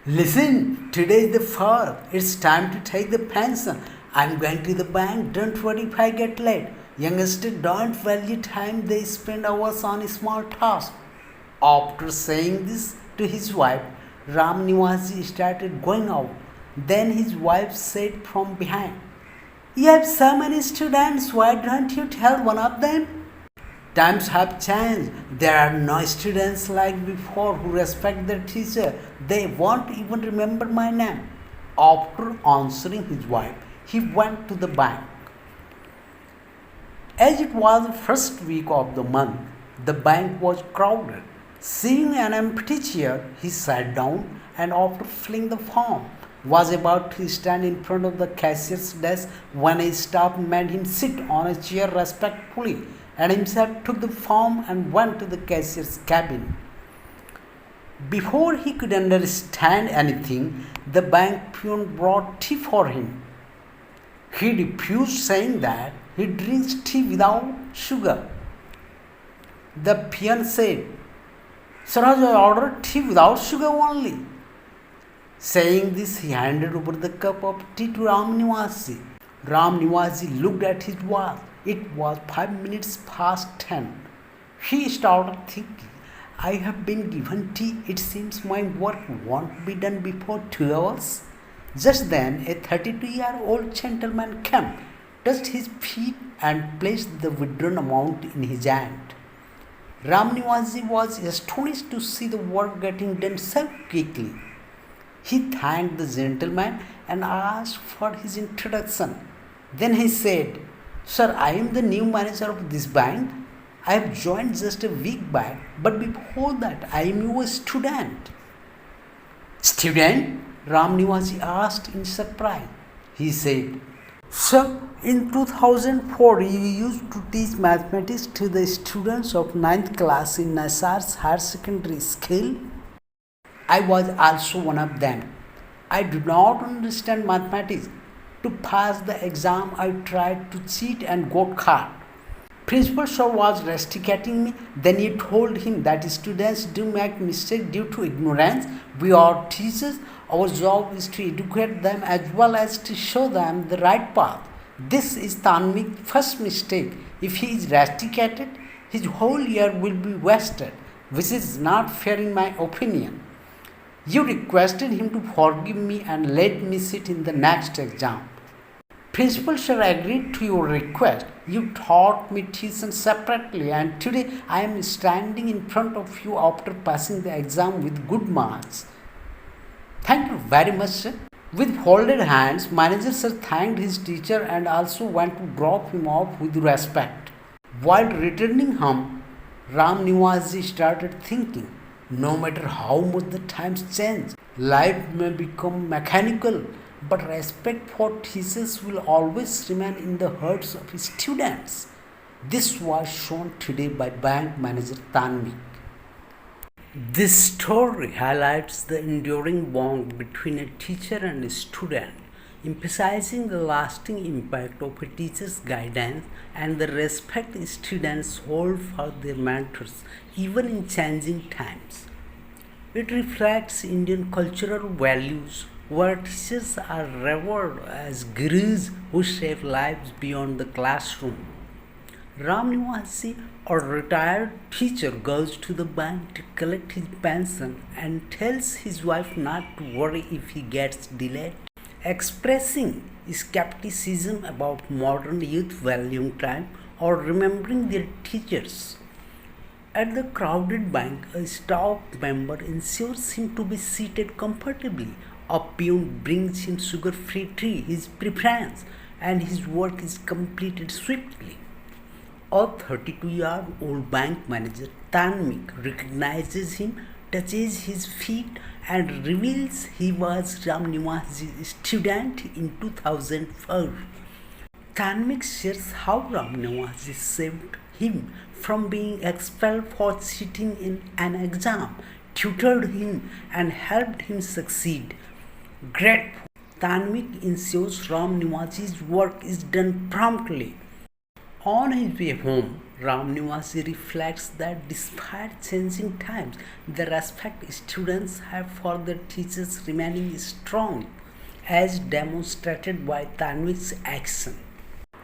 Listen, today is the 4th. It's time to take the pension. I'm going to the bank. Don't worry if I get late. Youngsters don't value time. They spend hours on small tasks. After saying this to his wife, Ram Niwaji started going out. Then his wife said from behind, "You have so many students. Why don't you tell one of them?" Times have changed. There are no students like before who respect their teacher. They won't even remember my name. After answering his wife, he went to the bank. As it was the first week of the month, the bank was crowded. Seeing an empty chair, he sat down and after filling the form, was about to stand in front of the cashier's desk when a staff made him sit on a chair respectfully and himself took the form and went to the cashier's cabin. Before he could understand anything, the bank peon brought tea for him. He refused, saying that he drinks tea without sugar. The peon said, "Siraj, I ordered tea without sugar only." Saying this, he handed over the cup of tea to Ram Niwaji. Ram Niwaji looked at his watch. It was 5 minutes past 10. He started thinking, "I have been given tea. It seems my work won't be done before 2 hours. Just then, a 32-year-old gentleman came, touched his feet, and placed the withdrawn amount in his hand. Ram Niwaji was astonished to see the work getting done so quickly. He thanked the gentleman and asked for his introduction. Then he said, "Sir, I am the new manager of this bank. I have joined just a week back, but before that I am your student." "Student?" Ram Niwaji asked in surprise. He said, "Sir, in 2004 you used to teach mathematics to the students of 9th class in Nasar's higher secondary school. I was also one of them. I do not understand mathematics. To pass the exam, I tried to cheat and got caught. Principal sir was rusticating me. Then he told him that students do make mistakes due to ignorance. We are teachers. Our job is to educate them as well as to show them the right path. This is Tanvik's first mistake. If he is rusticated, his whole year will be wasted, which is not fair in my opinion. You requested him to forgive me and let me sit in the next exam. Principal sir agreed to your request. You taught me tuition separately, and today I am standing in front of you after passing the exam with good marks." "Thank you very much, sir." With folded hands, manager sir thanked his teacher and also went to drop him off with respect. While returning home, Ram Niwaji started thinking, no matter how much the times change, life may become mechanical, but respect for teachers will always remain in the hearts of students. This was shown today by bank manager Tanvik. This story highlights the enduring bond between a teacher and a student, emphasizing the lasting impact of a teacher's guidance and the respect students hold for their mentors even in changing times. It reflects Indian cultural values where teachers are revered as gurus who shape lives beyond the classroom. Ram Niwaji, a retired teacher, goes to the bank to collect his pension and tells his wife not to worry if he gets delayed, expressing skepticism about modern youth valuing time or remembering their teachers. At the crowded bank, a staff member ensures him to be seated comfortably. A peon brings him sugar-free tea, his preference, and his work is completed swiftly. A 32-year-old bank manager, Tanvik, recognizes him, touches his feet, and reveals he was Ram Niwaji's student in 2004. Tanvik shares how Ram Niwaji saved him from being expelled for cheating in an exam, tutored him, and helped him succeed. Grateful, Tanvik ensures Ram Niwaji's work is done promptly. On his way home, Ram Nivasi reflects that despite changing times, the respect students have for their teachers remaining strong, as demonstrated by Tanvik's action.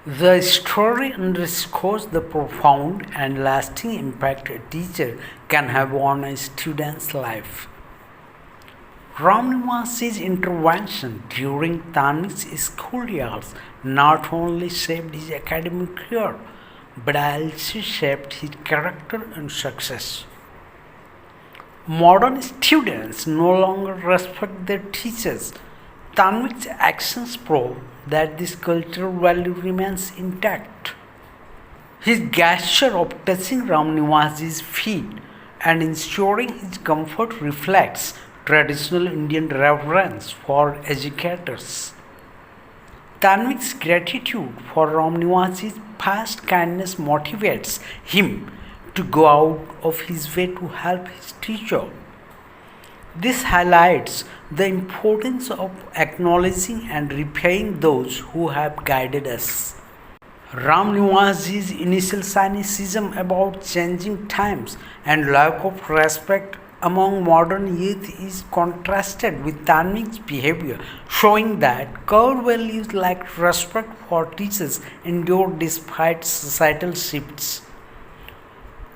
The story underscores the profound and lasting impact a teacher can have on a student's life. Ramnivasi's intervention during Tanvik's school years not only shaped his academic career but also shaped his character and success. Modern students no longer respect their teachers. Tanvik's actions prove that this cultural value remains intact. His gesture of touching Ramnivasi's feet and ensuring his comfort reflects traditional Indian reverence for educators. Tanvik's gratitude for Ramnivasi's past kindness motivates him to go out of his way to help his teacher. This highlights the importance of acknowledging and repaying those who have guided us. Ramnivasi's initial cynicism about changing times and lack of respect among modern youth is contrasted with Tanvik's behavior, showing that core values like respect for teachers endure despite societal shifts.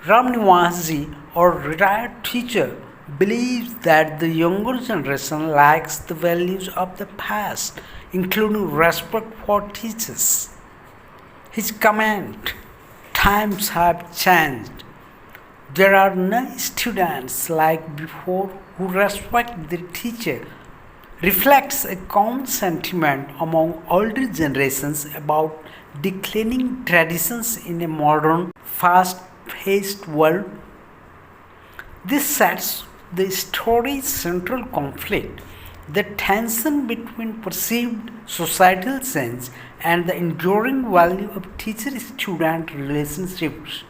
Ramnivasi, a retired teacher, believes that the younger generation lacks the values of the past, including respect for teachers. His comment, "Times have changed. There are no students like before who respect their teacher," reflects a common sentiment among older generations about declining traditions in a modern, fast-paced world. This sets the story's central conflict, the tension between perceived societal change and the enduring value of teacher-student relationships.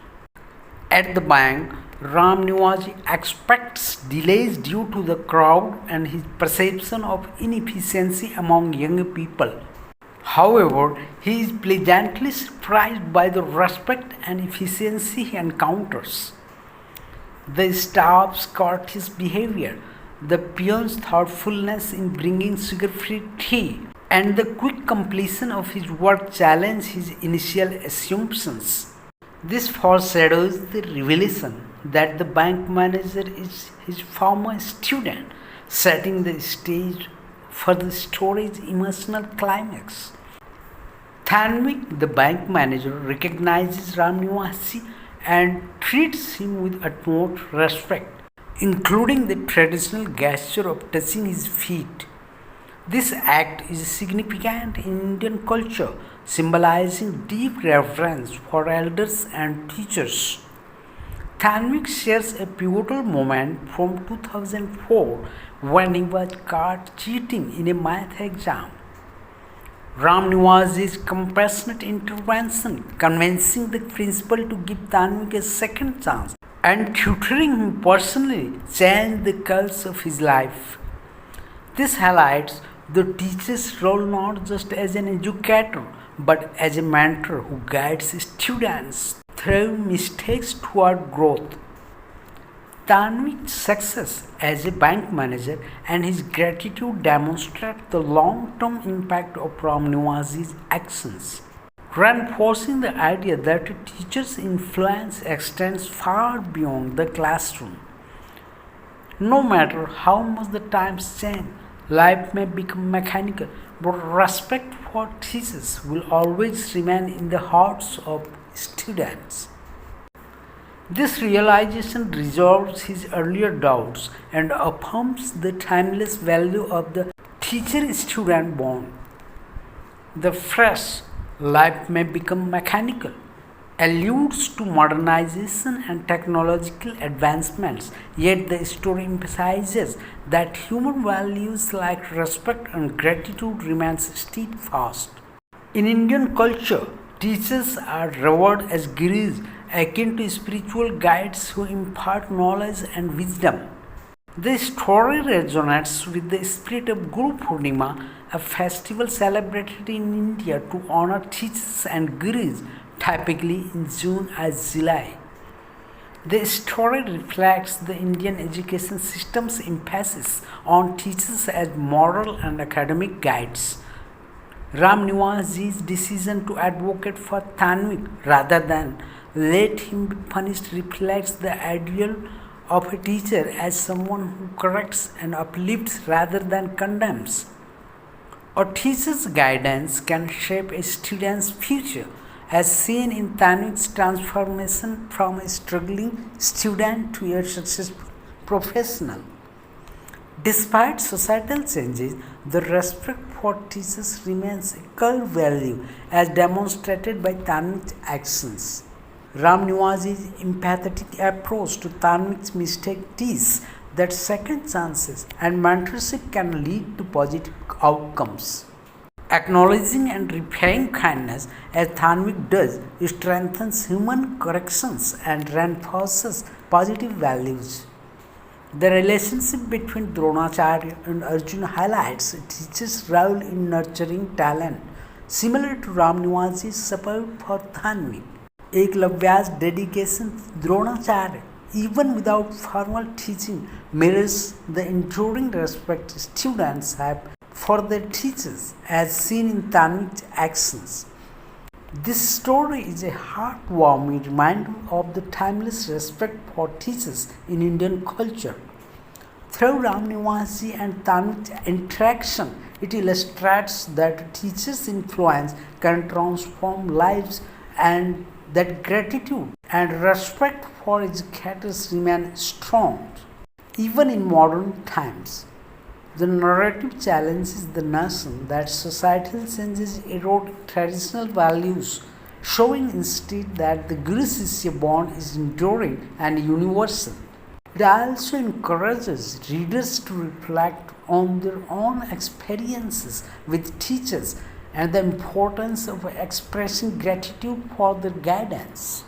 At the bank, Ram Nivasi expects delays due to the crowd and his perception of inefficiency among young people. However, he is pleasantly surprised by the respect and efficiency he encounters. The staff's courteous behavior, the peon's thoughtfulness in bringing sugar-free tea, and the quick completion of his work challenge his initial assumptions. This foreshadows the revelation that the bank manager is his former student, setting the stage for the story's emotional climax. Tanvik, the bank manager, recognizes Ramnivasi and treats him with utmost respect, including the traditional gesture of touching his feet. This act is significant in Indian culture, symbolizing deep reverence for elders and teachers. Tanvik shares a pivotal moment from 2004 when he was caught cheating in a math exam. Ramnivasi's compassionate intervention, convincing the principal to give Tanvik a second chance and tutoring him personally, changed the course of his life. This highlights the teacher's role not just as an educator but as a mentor who guides students through mistakes toward growth. Tanvik's success as a bank manager and his gratitude demonstrate the long-term impact of Ramnivasi's actions, reinforcing the idea that a teacher's influence extends far beyond the classroom. No matter how much the times change, life may become mechanical, but respect for teachers will always remain in the hearts of students. This realization resolves his earlier doubts and affirms the timeless value of the teacher-student bond. The phrase, "life may become mechanical," alludes to modernization and technological advancements, yet the story emphasizes that human values like respect and gratitude remain steadfast. In Indian culture, teachers are revered as gurus, akin to spiritual guides who impart knowledge and wisdom. The story resonates with the spirit of Guru Purnima, a festival celebrated in India to honor teachers and gurus typically in June or July. The story reflects the Indian education system's emphasis on teachers as moral and academic guides. Ram Niwaz's decision to advocate for Tanvik rather than let him be punished reflects the ideal of a teacher as someone who corrects and uplifts rather than condemns. A teacher's guidance can shape a student's future, as seen in Tanvik's transformation from a struggling student to a successful professional. Despite societal changes, the respect for teachers remains a core value as demonstrated by Tanvik's actions. Ram Niwaz's empathetic approach to Tanvik's mistake teaches that second chances and mentorship can lead to positive outcomes. Acknowledging and repaying kindness as Tanvik does strengthens human corrections and reinforces positive values. The relationship between Dronacharya and Arjuna highlights a teacher's role in nurturing talent, similar to Ram Niwaz's support for Tanvik. Eklavya's dedication to Dronacharya, even without formal teaching, mirrors the enduring respect students have for their teachers, as seen in Tanvik's actions. This story is a heartwarming reminder of the timeless respect for teachers in Indian culture. Through Ram Niwasi and Tanvik's interaction, it illustrates that a teacher's influence can transform lives and that gratitude and respect for educators remain strong. Even in modern times, the narrative challenges the notion that societal changes erode traditional values, showing instead that the Guru-Shishya bond is enduring and universal. It also encourages readers to reflect on their own experiences with teachers and the importance of expressing gratitude for their guidance.